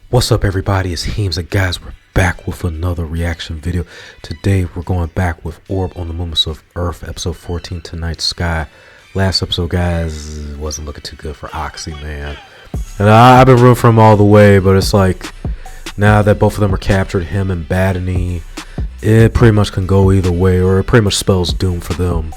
What's up, everybody? It's Heems, and guys, we're back with another reaction video. Today we're going back with Orb on the Movements of Earth, episode 14, Tonight's Sky. Last episode, guys, wasn't looking too good for Oxy, man. And I've been rooting for him all the way, but it's like, now that both of them are captured, him and Badeni, it pretty much can go either way, or it pretty much spells doom for them.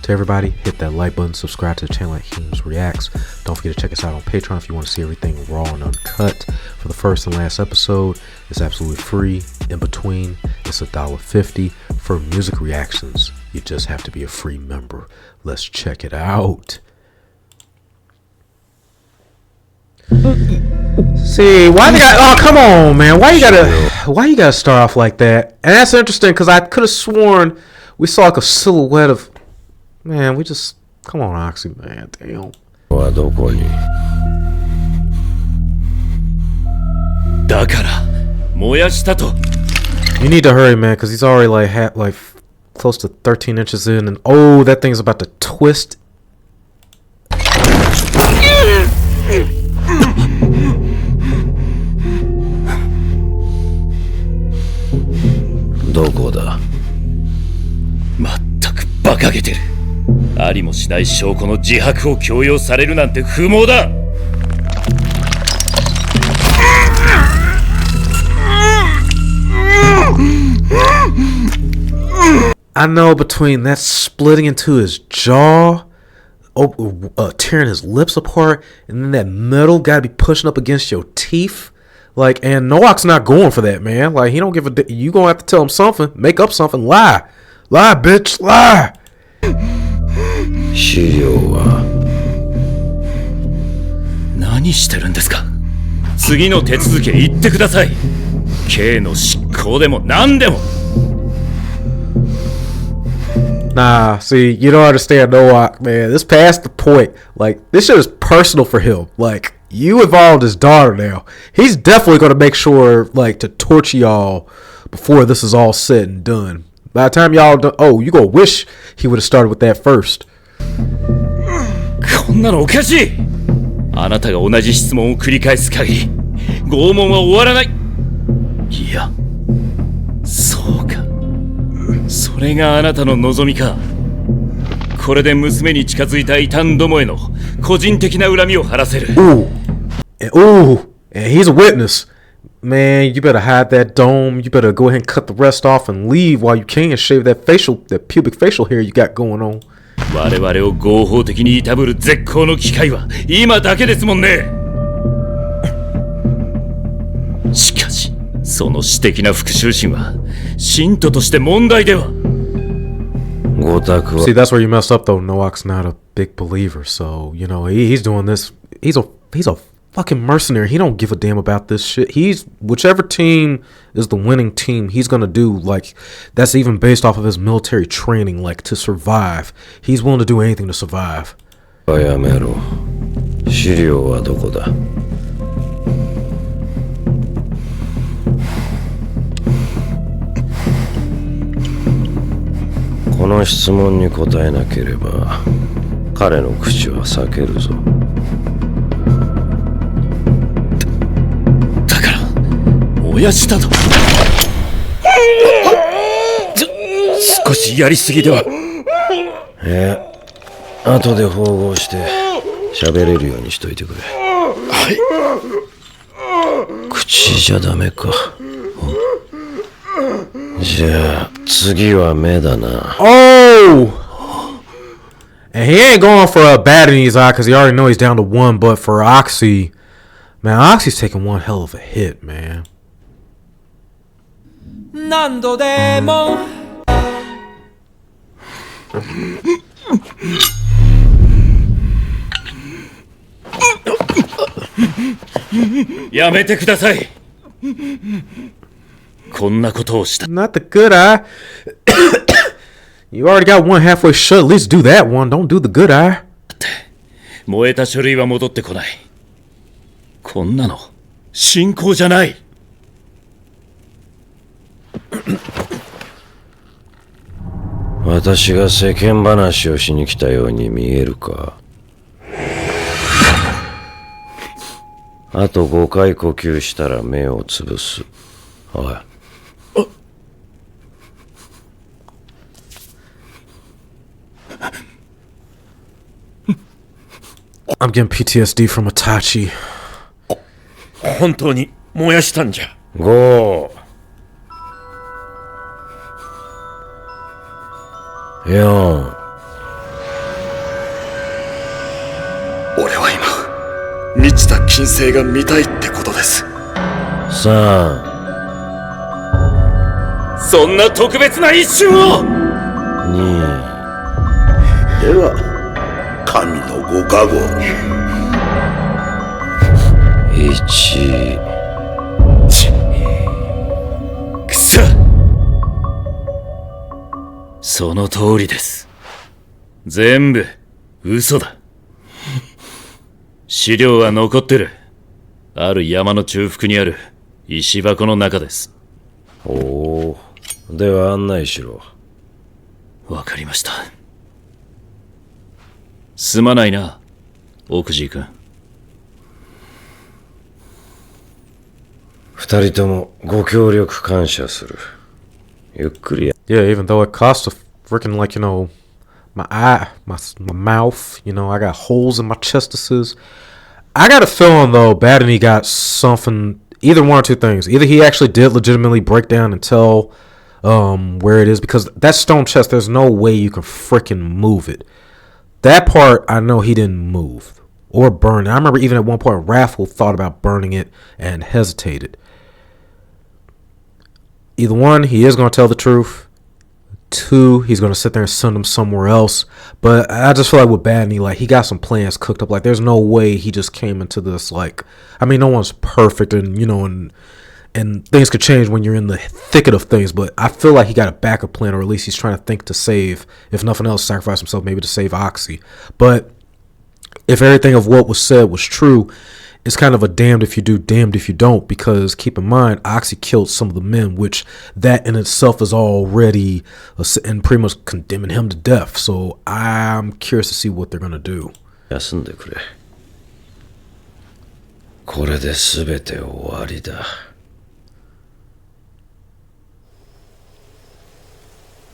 To everybody, hit that like button, subscribe to the channel at HeemzReacts. Don't forget to check us out on Patreon if you want to see everything raw and uncut. For the first and last episode, it's absolutely free. In between, it's $1.50 for music reactions. You just have to be a free member. Let's check it out. See, why they got? Oh, come on, man! Why you gotta start off like that? And that's interesting because I could have sworn we saw like a silhouette of. Man, we just come on, Oxy, man. Damn. You need to hurry, man, because he's already like close to 13 inches in, and oh, that thing's about to twist. I know between that splitting into his jaw, tearing his lips apart, and then that metal got to be pushing up against your teeth. Like, and Nowak's not going for that, man. Like, he don't give a. You gonna have to tell him something, make up something, lie, bitch, lie. Nah, see, you don't understand Nowak, man. This past the point. Like, this shit is personal for him. Like, you involved his daughter now. He's definitely gonna make sure, like, to torture y'all before this is all said and done. By the time y'all done, oh, you gonna wish he would have started with that first. Ooh, and he's a witness. Man, you better hide that dome. You better go ahead and cut the rest off and leave while you can. Shave that pubic facial hair you got going on. See, that's where you messed up, though. Nowak's not a big believer, so you know he's doing this. He's a fucking mercenary. He don't give a damn about this shit. He's whichever team is the winning team, he's gonna do. Like, that's even based off of his military training. Like, to survive, he's willing to do anything to survive. Oh! And he ain't going for a Badeni's eye because he already know he's down to one. But for Oxy, man, Oxy's taking one hell of a hit, man. Not the good eye. You already got one halfway shut. At least do that one. Don't do the good eye. 燃えた書類は戻ってこない。こんなの信仰じゃない。私が世間話をしに来たように見えるか。あと5回呼吸したら目をつぶす。おい。I'm getting PTSD from Itachi. 本当に燃やしたんじゃ。5、4、俺は今満ちた金星が見たいってことです。3、そんな特別な一瞬を。2、では神のご加護。1。くそ。その通りです。全部嘘だ。資料は残ってる。ある山の中腹にある石箱の中です。おお。では案内しろ。わかりました。すまないな、奥地君。二人ともご協力感謝する。ゆっくりや。Yeah, even though it costs a freaking, like, my eye, my mouth, I got holes in my chestises. I got a feeling, though, Badeni got something, either one or two things. Either he actually did legitimately break down and tell where it is, because that stone chest, there's no way you can freaking move it. That part, I know he didn't move or burn it. I remember even at one point, Raffle thought about burning it and hesitated. Either one, he is going to tell the truth. Two, he's going to sit there and send them somewhere else. But I just feel like with Badeni, like, he got some plans cooked up. Like, there's no way he just came into this, like, I mean, no one's perfect, and, and things could change when you're in the thicket of things, but I feel like he got a backup plan, or at least he's trying to think to save, if nothing else, sacrifice himself maybe to save Oxy. But if everything of what was said was true, it's kind of a damned if you do, damned if you don't, because keep in mind, Oxy killed some of the men, which that in itself is already and pretty much condemning him to death. So I'm curious to see what they're going to do. 休んでくれ。これで全て終わりだ。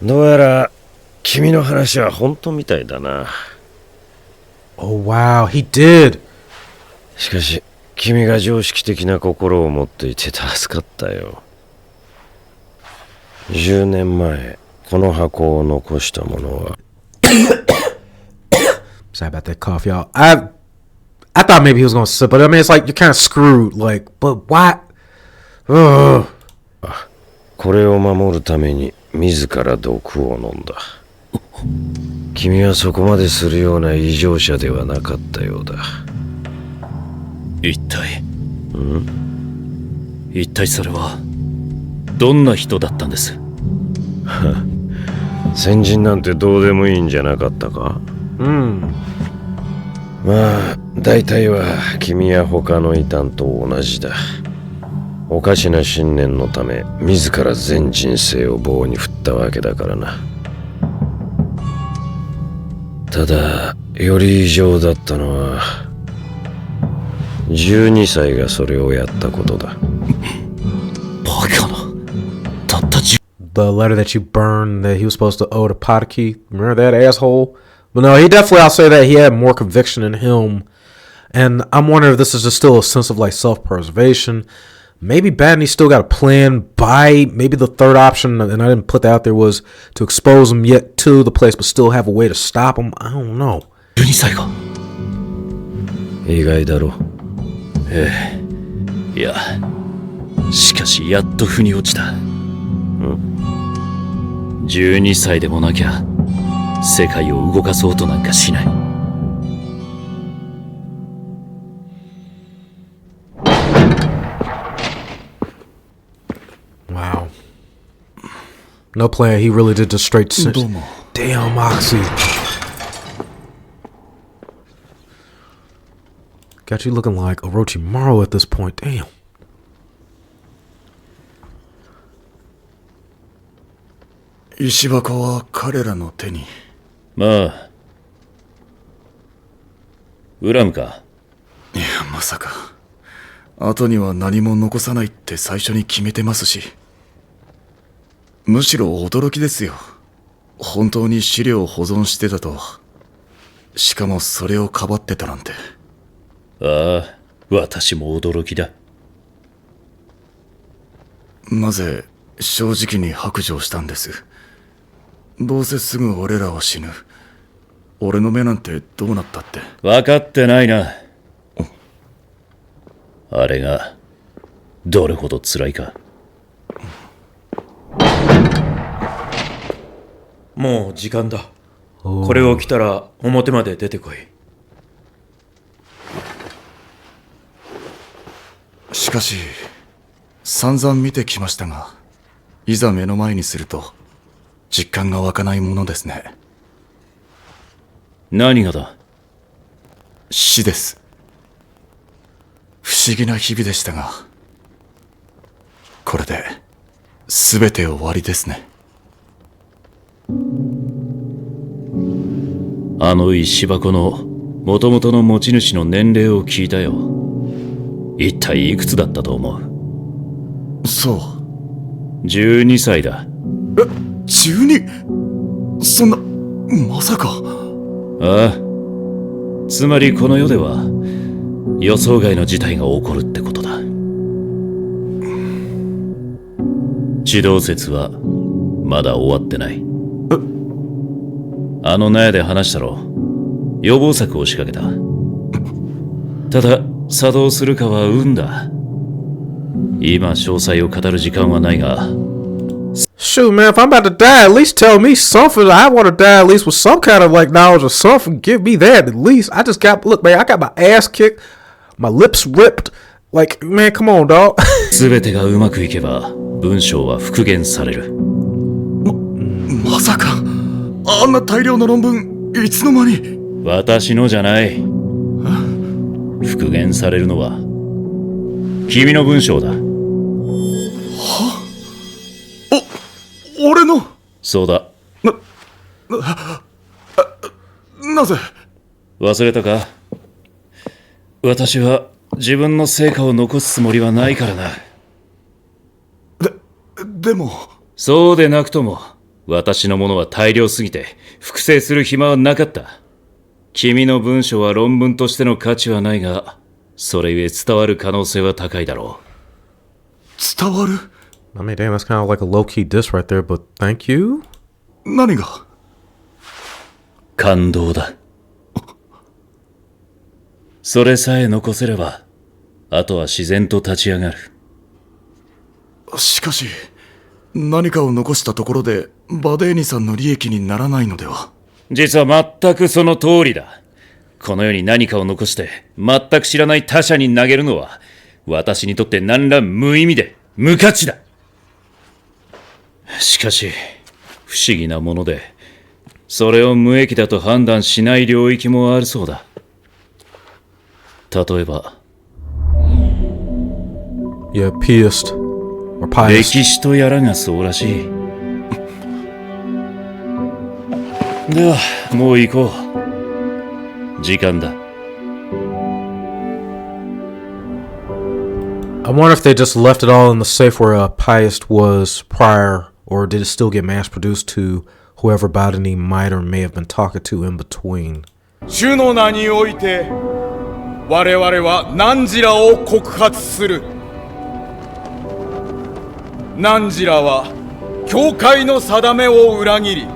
どうやら君の話は本当みたいだな。Oh wow, he did. しかし君が常識的な心を持っていて助かったよ。10年前この箱を残したものは。Sorry about that cough, y'all. I thought maybe he was gonna sip, but I mean, it's like you're kind of screwed. Like, but why? Ugh. これを守るために自ら毒を飲んだ。君はそこまでするような異常者ではなかったようだ。一体それはどんな人だったんです？先人なんてどうでもいいんじゃなかったか？まあ大体は君や他の異端と同じだ。おかしな信念のため自ら全人生を棒に振ったわけだからな。ただより異常だったのは12歳がそれをやったことだ。バカな。たった10。The letter that you burned that he was supposed to owe to Potaki. Remember that asshole? But no, he definitely, I'll say that he had more conviction in him. And I'm wondering if this is just still a sense of like self-preservation. Maybe Badeni still got a plan by maybe the third option, and I didn't put that out there, was to expose him yet to the place, but still have a way to stop him. I don't know. 12歳が。意外だろ。いや、しかしやっと腑に落ちた。12歳でもなきゃ世界を動かそうとなんかしない。Wow. No plan. He really did just straight. Damn, Moxie. Got you looking like Orochimaru at this point. Damn. 石箱は彼らの手に。まあ、恨むか。いや、まさか。後には何も残さないって最初に決めてますし。むしろ驚きですよ。本当に資料を保存してたと。しかもそれをかばってたなんて。ああ、私も驚きだ。なぜ正直に白状したんです？どうせすぐ俺らは死ぬ。俺の目なんてどうなったって。分かってないな。あれがどれほど辛いか。もう時間だ。これを着たら表まで出てこい。しかし散々見てきましたが、いざ目の前にすると実感が湧かないものですね。何がだ？死です。不思議な日々でしたが、これで全て終わりですね。あの石箱の元々の持ち主の年齢を聞いたよ。一体いくつだったと思う？そう。12歳だ。12？そんな、まさか。ああ。つまりこの世では予想外の事態が起こるってことだ。地動説はまだ終わってない。あの納屋で話したろ。予防策を仕掛けた。ただ作動するかは運だ。今詳細を語る時間はないが。Shoot, man, if I'm about to die, at least tell me something. I want to die at least with some kind of like knowledge or something. Give me that at least. I just got, look, man, I got my ass kicked, my lips ripped. Like, man, come on, dog. 全てがうまくいけば文章は復元される。まさかあんな大量の論文いつの間に。私のじゃない。復元されるのは君の文章だ。俺の。そうだ。なぜ？忘れたか？私は自分の成果を残すつもりはないからな。でも。そうでなくとも私のものは大量すぎて複製する暇はなかった。君の文章は論文としての価値はないが、それゆえ伝わる可能性は高いだろう。伝わる？ I mean, damn, that's kind of like a low-key diss right there, but thank you? 何が？感動だ。それさえ残せれば、あとは自然と立ち上がる。しかし、何かを残したところで、バデーニさんの利益にならないのでは？実は全くその通りだ。この世に何かを残して、全く知らない他者に投げるのは、私にとって何ら無意味で、無価値だ。しかし、不思議なもので、それを無益だと判断しない領域もあるそうだ。例えば、Yeah, pietist or pious. 歴史とやらがそうらしい。では、もう行こう。時間だ。I wonder if they just left it all in the safe where Piest was prior, or did it still get mass produced to whoever Badeni might or may have been talking to in between. 主の名において我々は汝らを告発する。汝らは教会の定めを裏切り、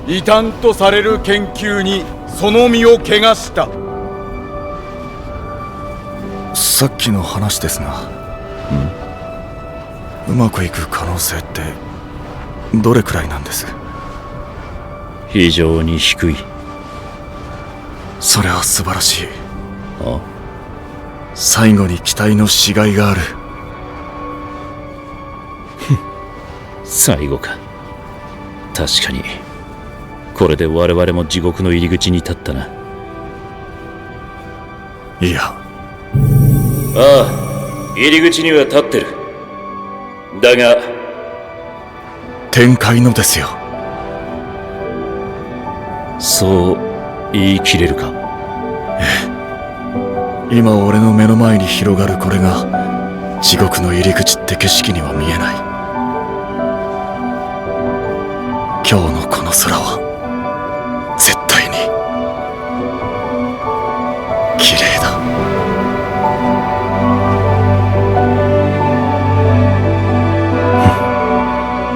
異端とされる研究にその身を汚した。さっきの話ですが、うまくいく可能性ってどれくらいなんです？非常に低い。それは素晴らしい。あ？最後に期待のしがいがある。最後か。確かにこれで我々も地獄の入り口に立ったな。いや、ああ、入り口には立ってる。だが天界のですよ。そう言い切れるか？い今俺の目の前に広がるこれが地獄の入り口って景色には見えない。今日のこの空は絶対に綺麗だ。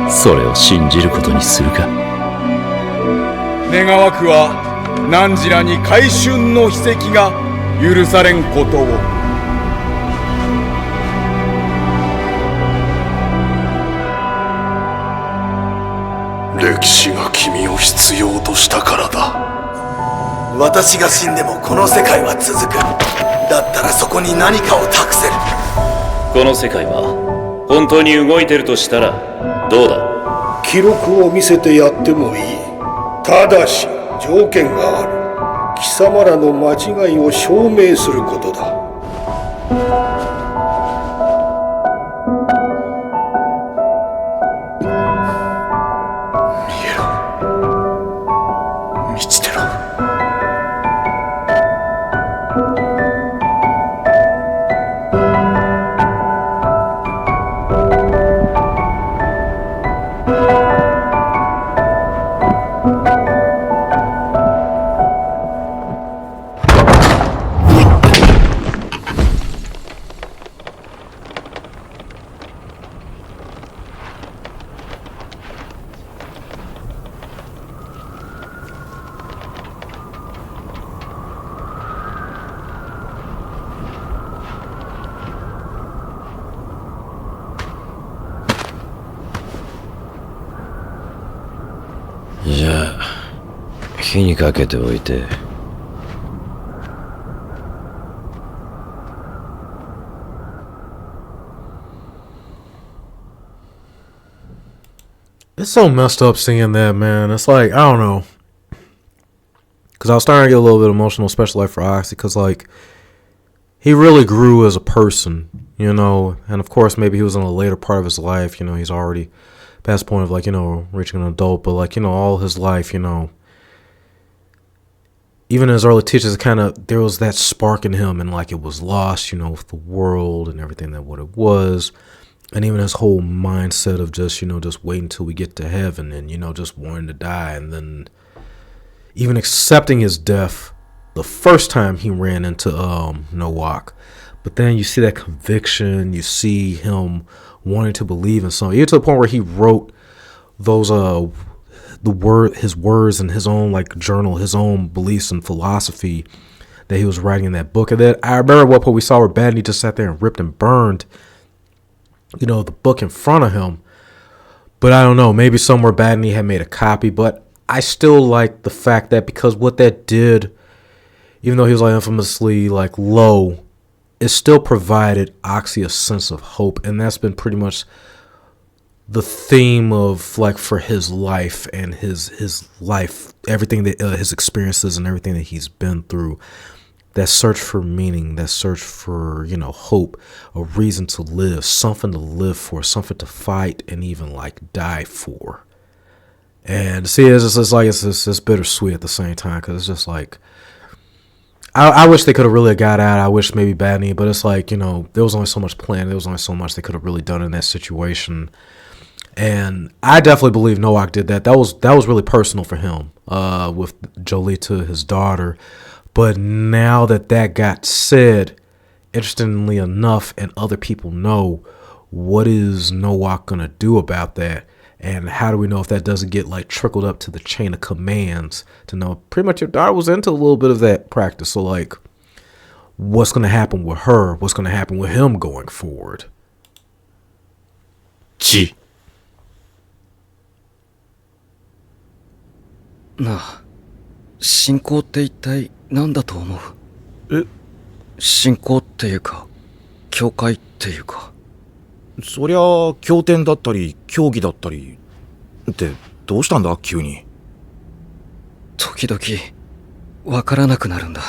それを信じることにするか。願わくは汝らに回春の秘跡が許されんことを。歴史が君を必要としたからだ。私が死んでもこの世界は続く。だったらそこに何かを託せる。この世界は本当に動いてるとしたらどうだ？記録を見せてやってもいい。ただし条件がある。貴様らの間違いを証明することだ。見えろ。満ちてろ。じゃあ火にかけておいて。It's so messed up seeing that, man. It's like, I don't know. Because I was starting to get a little bit emotional, especially like for Oxy, because like he really grew as a person, you know. And of course, maybe he was in a later part of his life, you know, he's already past the point of like, you know, reaching an adult, but like, you know, all his life, you know, even in his early teachers, it kind of, there was that spark in him and like it was lost, you know, with the world and everything that what it was. And even his whole mindset of just, you know, just waiting until we get to heaven and, you know, just wanting to die. And then even accepting his death the first time he ran into Nowak. But then you see that conviction, you see him wanting to believe in something. Even to the point where he wrote those his words in his own like journal, his own beliefs and philosophy that he was writing in that book. And then I remember at one point we saw where Badeni just sat there and ripped and burned, you know, the book in front of him. But I don't know, maybe somewhere Badeni had made a copy. But I still like the fact that because what that did, even though he was like infamously like low, it still provided Oxy a sense of hope. And that's been pretty much the theme of like for his life and his life, everything that his experiences and everything that he's been through. That search for meaning, that search for, you know, hope, a reason to live, something to live for, something to fight and even like die for. And see, it's like it's bittersweet at the same time, because it's just like I wish they could have really got out. I wish maybe Badeni, but it's like, you know, there was only so much planned. There was only so much they could have really done in that situation. And I definitely believe Nowak did that. That was really personal for him with Jolenta, his daughter. But now that got said, interestingly enough, and other people know, what is Nowak going to do about that? And how do we know if that doesn't get like trickled up to the chain of commands to know pretty much your daughter was into a little bit of that practice. So like, what's going to happen with her? What's going to happen with him going forward? G. なあ、信仰って一体何だと思う？信仰っていうか、教会っていうか。そりゃ経典だったり教義だったりってどうしたんだ急に。時々わからなくなるんだ。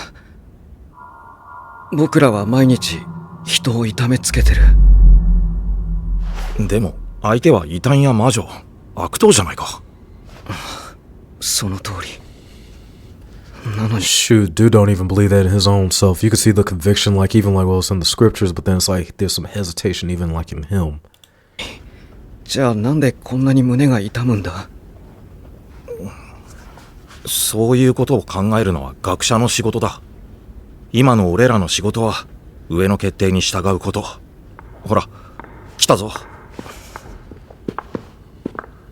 僕らは毎日人を痛めつけてる。でも相手は異端や魔女、悪党じゃないか。その通り。Shoot, dude don't even believe that in his own self. You can see the conviction, like even like well, it's in the scriptures, but then it's like there's some hesitation even like in him. じゃあなんでこんなに胸が痛むんだ？そういうことを考えるのは学者の仕事だ。今の俺らの仕事は上の決定に従うこと。ほら、来たぞ。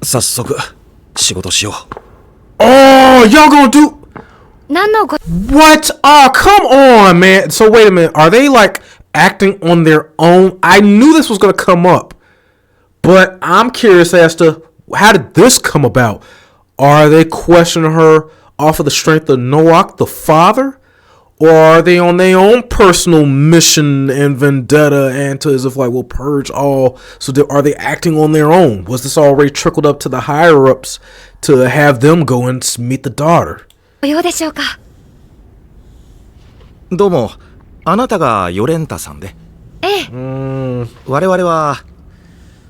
早速仕事しよう。Oh, y'all gonna do? 何のご What? Oh, come on, man. So wait a minute. Are they like acting on their own? I knew this was gonna come up, but I'm curious as to how did this come about? Are they questioning her off of the strength of Nowak, the father? Or are they on their own personal mission and vendetta and to as if like we'll purge all? So are they acting on their own? Was this already trickled up to the higher ups to have them go and meet the daughter? 用でしょうか？どうも、あなたがヨレンタさんで。ええ。我々は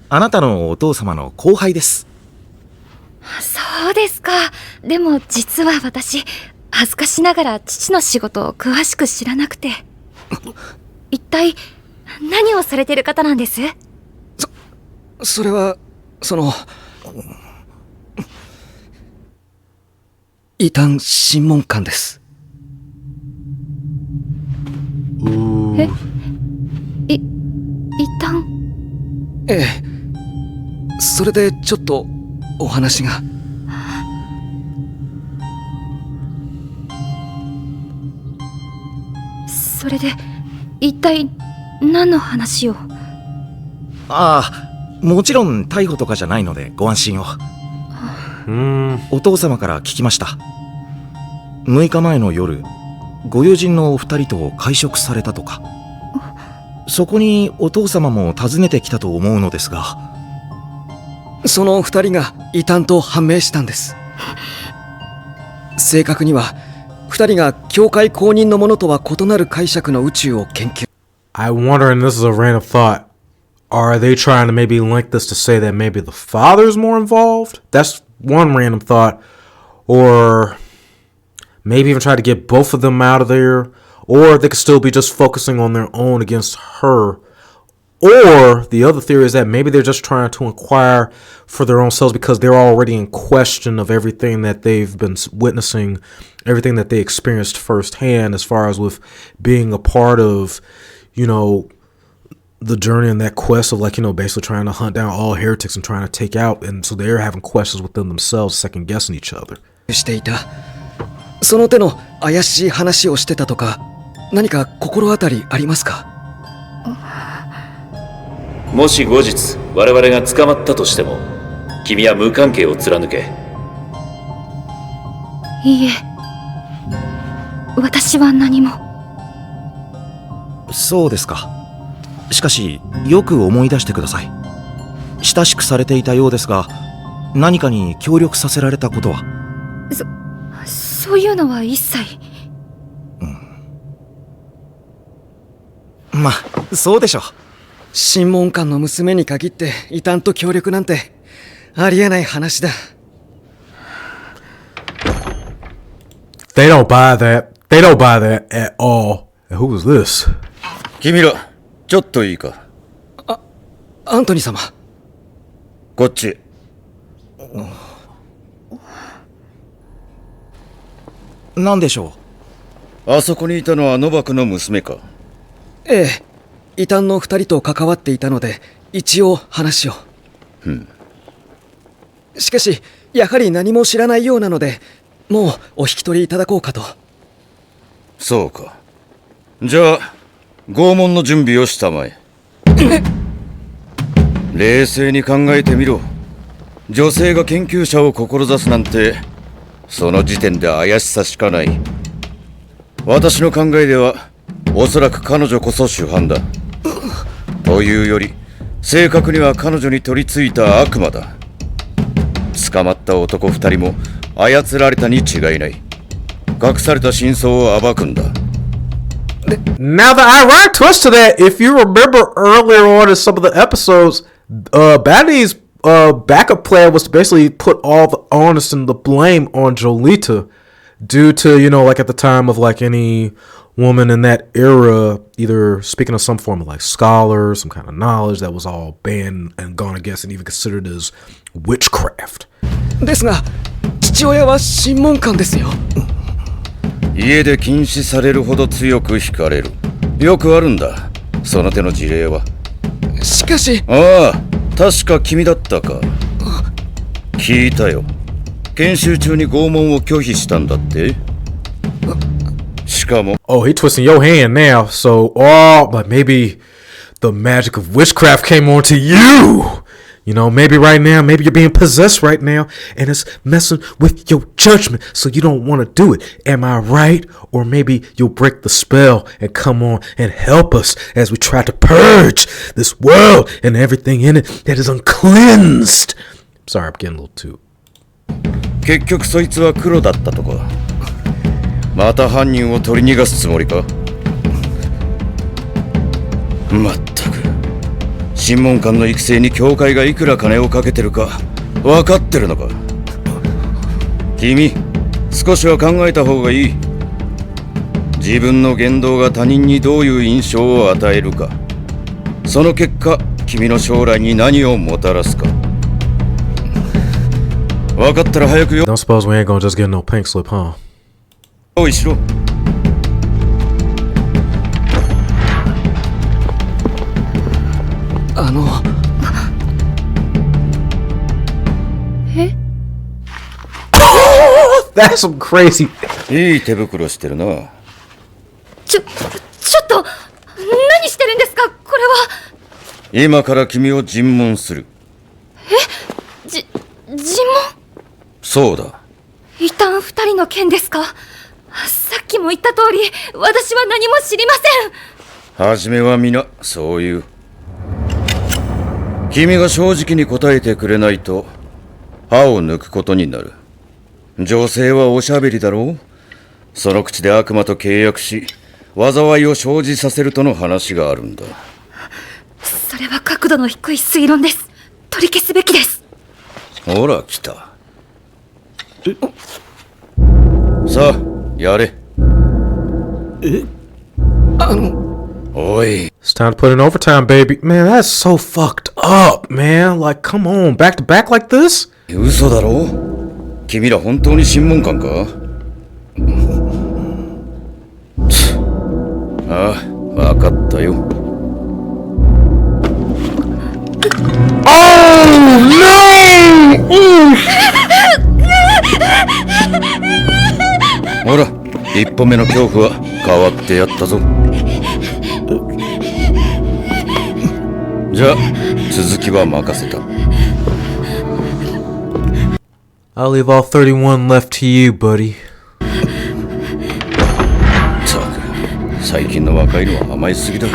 あなたのお父様の後輩です。そうですか。でも実は私、恥ずかしながら父の仕事を詳しく知らなくて。一体何をされてる方なんです？それは異端審問官です。え？異端？ええ。それでちょっとお話が。それで一体何の話を？ああ、もちろん逮捕とかじゃないのでご安心を。お父様から聞きました。6日前の夜、ご友人のお二人と会食されたとか。そこにお父様も訪ねてきたと思うのですが、その二人が異端と判明したんです。正確には二人が教会公認のものとは異なる解釈の宇宙を研究。 I wonder, and this is a random thought, are they trying to maybe link this to say that maybe the father's more involved? That's one random thought. Or maybe even try to get both of them out of there. Or they could still be just focusing on their own against her. Or the other theory is that maybe they're just trying to inquire for their own selves because they're already in question of everything that they've been witnessing, everything that they experienced firsthand as far as with being a part of, you know, the journey and that quest of like, you know, basically trying to hunt down all heretics and trying to take out. And so they're having questions within themselves, second guessing each other. していた。その手の怪しい話をしてたとか、何か心当たりありますか？もし後日我々が捕まったとしても、君は無関係を貫け。いいえ、私は何も。そうですか。しかしよく思い出してください。親しくされていたようですが、何かに協力させられたことは？そういうのは一切。まあそうでしょう。審問官の娘に限って異端と協力なんてありえない話だ。They don't buy that. They don't buy that at all. And who was this? 君ら、ちょっといいか。アントニー様。こっち。何でしょう？あそこにいたのはノバクの娘か？ええ、異端の二人と関わっていたので一応話を。しかしやはり何も知らないようなので、もうお引き取りいただこうかと。そうか。じゃあ拷問の準備をしたまえ。冷静に考えてみろ。女性が研究者を志すなんて、その時点で怪しさしかない。私の考えではおそらく彼女こそ主犯だ。というより正確には彼女に取り付いた悪魔だ。捕まった男二人も操られたに違いない。隠された真相を暴くんだ。 Now the ironic twist to that, if you remember earlier on in some of the episodes, Badeni's backup plan was to basically put all the onus and the blame on Jolenta. due to, you know, like at the time of like any woman in that era, either speaking of some form of like scholar, some kind of knowledge that was all banned and gone against and even considered as witchcraft. ですが、父親は審問官ですよ。家で禁止されるほど強く惹かれる。よくあるんだ、その手の事例は。しかし。ああ、確か君だったか。聞いたよ。研修中に拷問を拒否したんだって。しかも。Oh, he twisting your hand now. So, oh, but maybe the magic of witchcraft came on to you. You know, maybe right now, maybe you're being possessed right now, and it's messing with your judgment, so you don't want to do it. Am I right? Or maybe you'll break the spell and come on and help us as we try to purge this world and everything in it that is uncleansed. Sorry, I'm getting a little too. 結局そいつは黒だったとか。また犯人を取り逃がすつもりか。まったく。審問官の育成に教会がいくら金をかけてるか分かってるのか。君、少しは考えた方がいい。自分の言動が他人にどういう印象を与えるか、その結果君の将来に何をもたらすか。分かったら早くよ。 Don't suppose we ain't gonna just get no pink slip, huh? 用意しろ。え？ That's some crazy. いい手袋してるな。ちょっと何してるんですか、これは。今から君を尋問する。尋問？そうだ。異端二人の件ですか。さっきも言った通り、私は何も知りません。はじめは皆そういう。君が正直に答えてくれないと歯を抜くことになる。女性はおしゃべりだろう。その口で悪魔と契約し災いを生じさせるとの話があるんだ。それは角度の低い推論です。取り消すべきです。ほら来た。さあやれ。おい。 It's time to put in overtime, baby. Man, that's so fucked up, man. Like, come on, back to back like this? 嘘だろ。君ら本当に審問官か。ああ、わかったよ。Oh no! ほら、一歩目の恐怖は変わってやったぞ。じゃあ続きは任せた。 I'll leave all 31 left to you, buddy. ったく、最近の若いのは甘いすぎだ。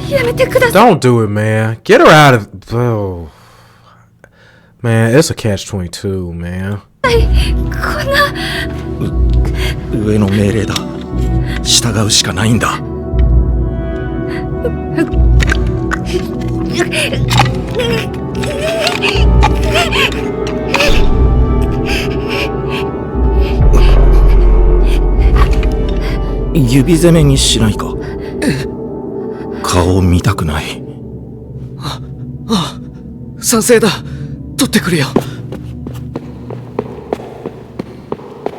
やめてください。 Don't do it, man. Get her out of... Oh. Man, it's a catch-22, man. こんな。上の命令だ。従うしかないんだ。指攻めにしないか。顔見たくない。賛成だ。取ってくれよ。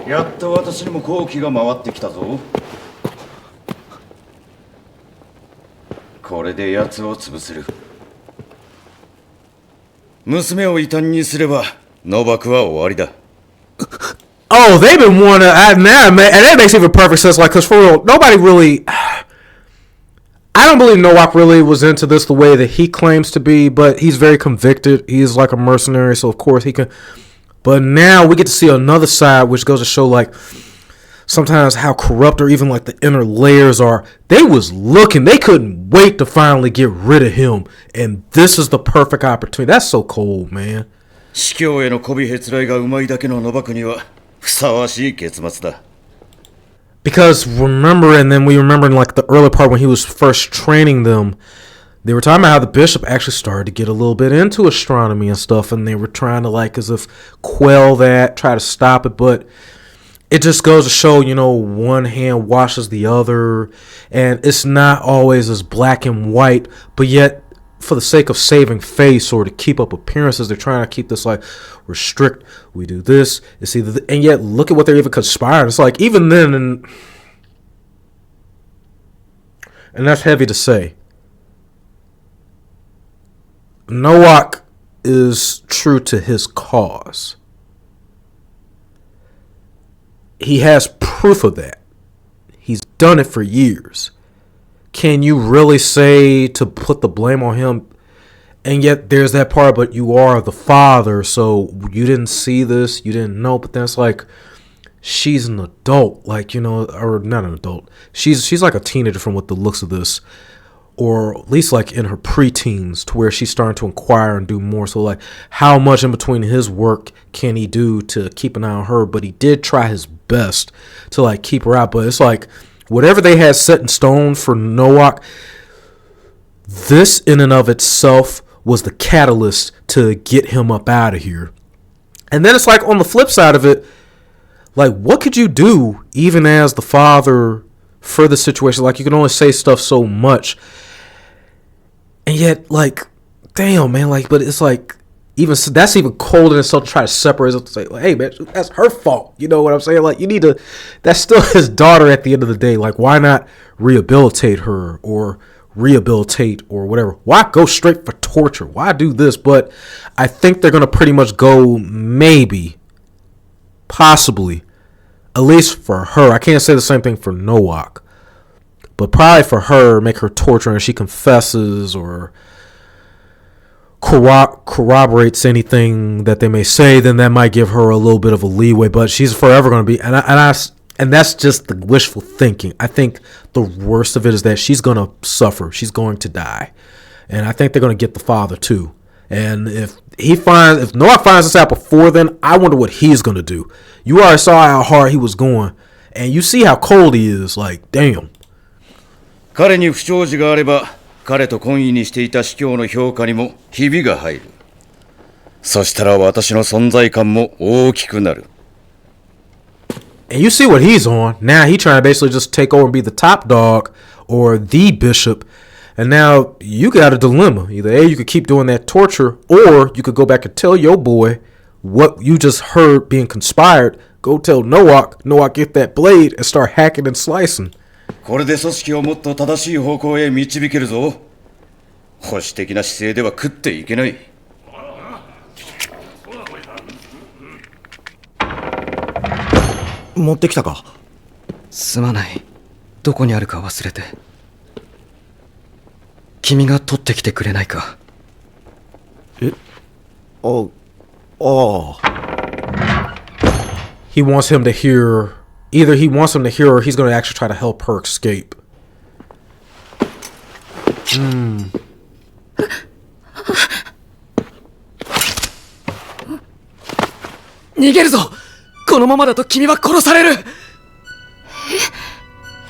やっと私にも好機が回ってきたぞ。これで奴を潰せる。娘を異端にすればノバクは終わりだ。 Oh, they've been wanting to... Now, man, and that makes even perfect sense. Like, because for real, nobody really... I don't believe Nowak really was into this the way that he claims to be, but he's very convicted. He's like a mercenary, so of course he can... But now we get to see another side, which goes to show, like, sometimes how corrupt or even, like, the inner layers are. They was looking. They couldn't wait to finally get rid of him. And this is the perfect opportunity. That's so cold, man. 司教への媚びへつらいがうまいだけのノバクにはふさわしい結末だ。 Because remember, and then we remember in, like, the early part when he was first training them, they were talking about how the bishop actually started to get a little bit into astronomy and stuff, and they were trying to like as if quell that, try to stop it, but it just goes to show, you know, one hand washes the other, and it's not always as black and white, but yet for the sake of saving face or to keep up appearances, they're trying to keep this like, we're strict, we do this, it's either and yet look at what they're even conspiring. It's like even then, and that's heavy to say, Nowak is true to his cause. He has proof of that. He's done it for years. Can you really say to put the blame on him? And yet there's that part, but you are the father, so you didn't see this, you didn't know. But then it's like, she's an adult, like, you know, or not an adult. She's like a teenager from what the looks of this, or at least like in her preteens, to where she's starting to inquire and do more. So like, how much in between his work can he do to keep an eye on her? But he did try his best to like keep her out. But it's like, whatever they had set in stone for Nowak, this in and of itself was the catalyst to get him up out of here. And then it's like, on the flip side of it, like, what could you do even as the father for the situation? Like, you can only say stuff so much. And yet, like, damn, man, like, but it's like, even that's even cold in itself to try to separate us, to say, well, hey, man, that's her fault. You know what I'm saying? Like, you need to, that's still his daughter at the end of the day. Like, why not rehabilitate her or rehabilitate or whatever? Why go straight for torture? Why do this? But I think they're going to pretty much go maybe, possibly, at least for her. I can't say the same thing for Nowak, but probably for her, make her torture and she confesses or corroborates anything that they may say, then that might give her a little bit of a leeway. But she's forever going to be, and that's just the wishful thinking. I think the worst of it is that she's going to suffer. She's going to die, and I think they're going to get the father too. And if Nowak finds this out before then, I wonder what he's going to do. You already saw how hard he was going, and you see how cold he is. Like, damn. 彼に不祥事があれば、彼と懇意にしていた司教の評価にもひびが入る。そしたら私の存在感も大きくなる。And you see what he's on. Now he trying to basically just take over and be the top dog or the bishop. And now you got a dilemma. Either A, you could keep doing that torture, or you could go back and tell your boy what you just heard being conspired. Go tell Nowak, get that blade and start hacking and slicing. これで組織をもっと正しい方向へ導けるぞ。保守的な姿勢では食っていけない。持ってきたか？すまない。どこにあるか忘れて。君が取ってきてくれないか？え？ああ。He wants him to hear. Either he wants him to hear, or he's going to actually try to help her escape. 逃げるぞ！このままだと君は殺される！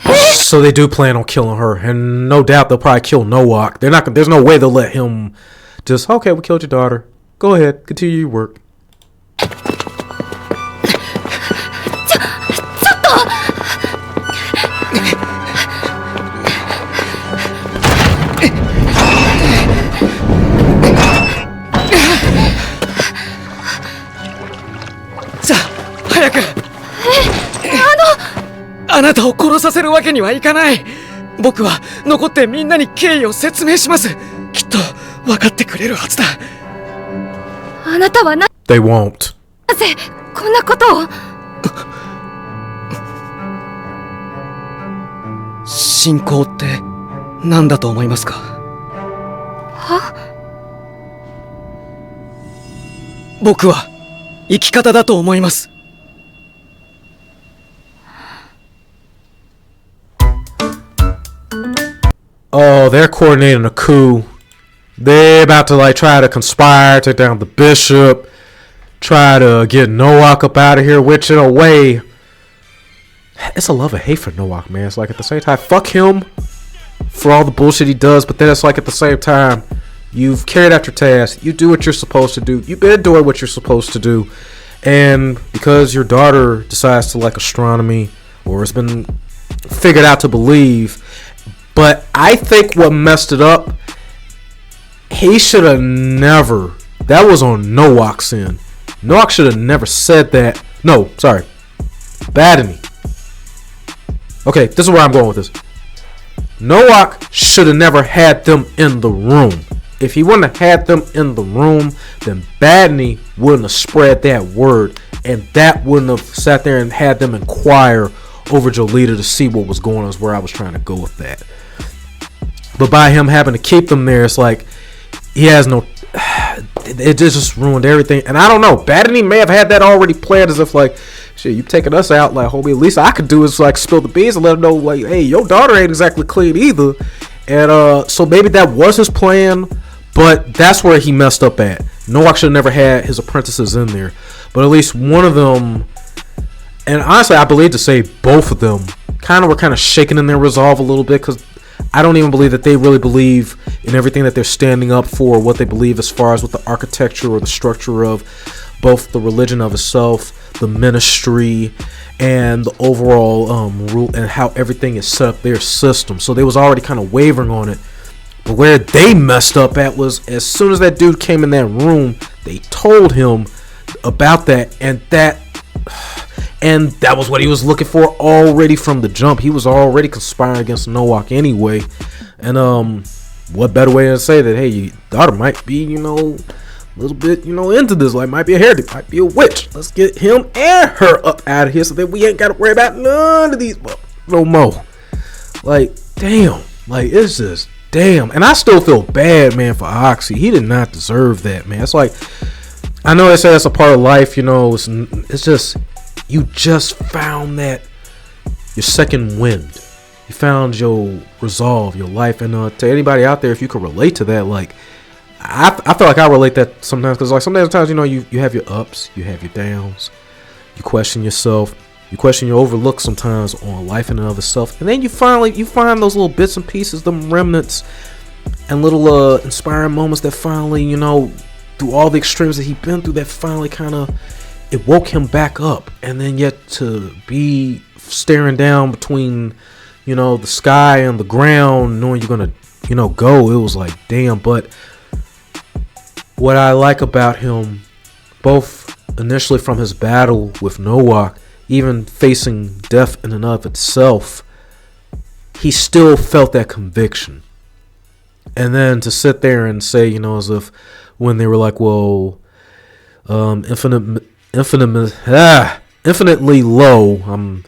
So they do plan on killing her, and no doubt they'll probably kill Nowak. There's no way they'll let him just, okay, we killed your daughter. Go ahead, continue your work. 早く！あなたを殺させるわけにはいかない。僕は残ってみんなに経緯を説明します。きっと分かってくれるはずだ。あなたはThey won't. なぜこんなことを？信仰って何だと思いますか？は？僕は生き方だと思います。Oh, they're coordinating a coup. They're about to like try to conspire, take down the bishop, try to get Nowak up out of here, which in a way, it's a love and hate for Nowak, man. It's like at the same time, fuck him, for all the bullshit he does, but then it's like at the same time, you've carried out your task. You do what you're supposed to do. You've been doing what you're supposed to do. And because your daughter decides to like astronomy, or has been figured out to believe, but I think what messed it up, he should have never, that was on Nowak's end. Nowak should have never said that. No, sorry. Badeni. Okay, this is where I'm going with this. Nowak should have never had them in the room. If he wouldn't have had them in the room, then Badeni wouldn't have spread that word, and that wouldn't have sat there and had them inquire over Jolenta to see what was going on, is where I was trying to go with that. But by him having to keep them there, it's like he has no, it just ruined everything. And I don't know, Badeni may have had that already planned, as if like, shit, you taking us out, like, homie, at least I could do is like spill the beans and let him know, like, hey, your daughter ain't exactly clean either. And so maybe that was his plan, but that's where he messed up at. Nowak should have never had his apprentices in there, but at least one of them, and honestly I believe to say both of them were shaking in their resolve a little bit, because I don't even believe that they really believe in everything that they're standing up for, what they believe as far as with the architecture or the structure of both the religion of itself, the ministry, and the overall rule and how everything is set up, their system. So they was already kind of wavering on it. But where they messed up at was as soon as that dude came in that room, they told him about that, and that was what he was looking for already from the jump. He was already conspiring against Nowak anyway. And what better way to say that, hey, your daughter might be, a little bit, into this, like might be a heretic, might be a witch. Let's get him and her up out of here so that we ain't got to worry about none of these no more. Like, damn. Like, it's just damn. And I still feel bad, man, for Oxy. He did not deserve that, man. It's like, I know they say that's a part of life, it's just, you just found that, your second wind. You found your resolve, your life. And to anybody out there, if you could relate to that, like, I feel like I relate that sometimes, because like sometimes you have your ups, you have your downs, you question yourself, you question your overlook sometimes on life in and of itself, and then you find those little bits and pieces, them remnants and little inspiring moments that finally, through all the extremes that he'd been through, that finally kind of, it woke him back up. And then yet to be staring down between the sky and the ground, knowing you're gonna go, it was like damn. But what I like about him, both initially from his battle with Nowak, even facing death in and of itself, he still felt that conviction. And then to sit there and say, as if when they were like, well, infinitely low, I'm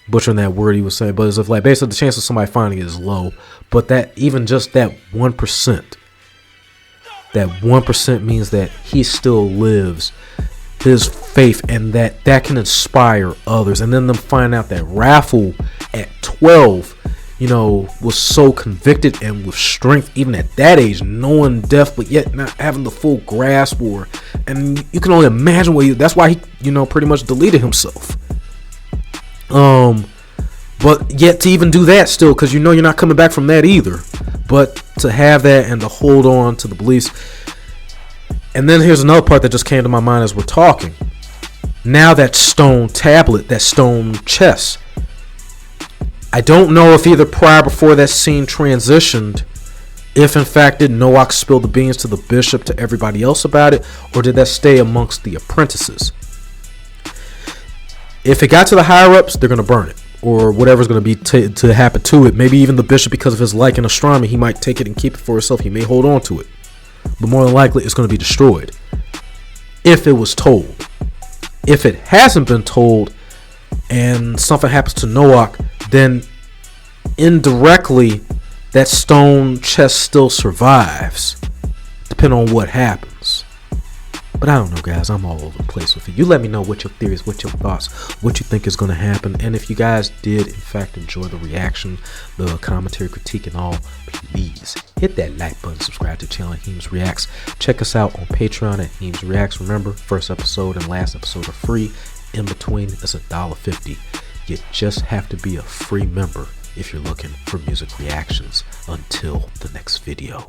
butchering that word he was saying, but as if like basically the chance of somebody finding it is low, but that even just that 1%, that 1% means that he still lives, his faith, and that can inspire others. And then them find out that Raffle at 12, was so convicted and with strength, even at that age, knowing death, but yet not having the full grasp, and you can only imagine that's why he, pretty much deleted himself. But yet to even do that still, because you're not coming back from that either. But to have that and to hold on to the beliefs. And then here's another part that just came to my mind as we're talking. Now that stone tablet, that stone chest. I don't know if either prior before that scene transitioned, if in fact did Nowak spill the beans to the bishop, to everybody else about it, or did that stay amongst the apprentices? If it got to the higher ups, they're going to burn it, or whatever's going to be to happen to it. Maybe even the bishop, because of his like in astronomy, he might take it and keep it for himself. He may hold on to it, but more than likely it's going to be destroyed if it was told. If it hasn't been told and something happens to Nowak, then indirectly that stone chest still survives, depending on what happens. But I don't know, guys. I'm all over the place with it. You let me know what your theories, what your thoughts, what you think is going to happen. And if you guys did, in fact, enjoy the reaction, the commentary, critique, and all, please hit that like button, subscribe to the channel at HeemzReacts. Check us out on Patreon at HeemzReacts. Remember, first episode and last episode are free. In between, it's $1.50. You just have to be a free member if you're looking for music reactions. Until the next video.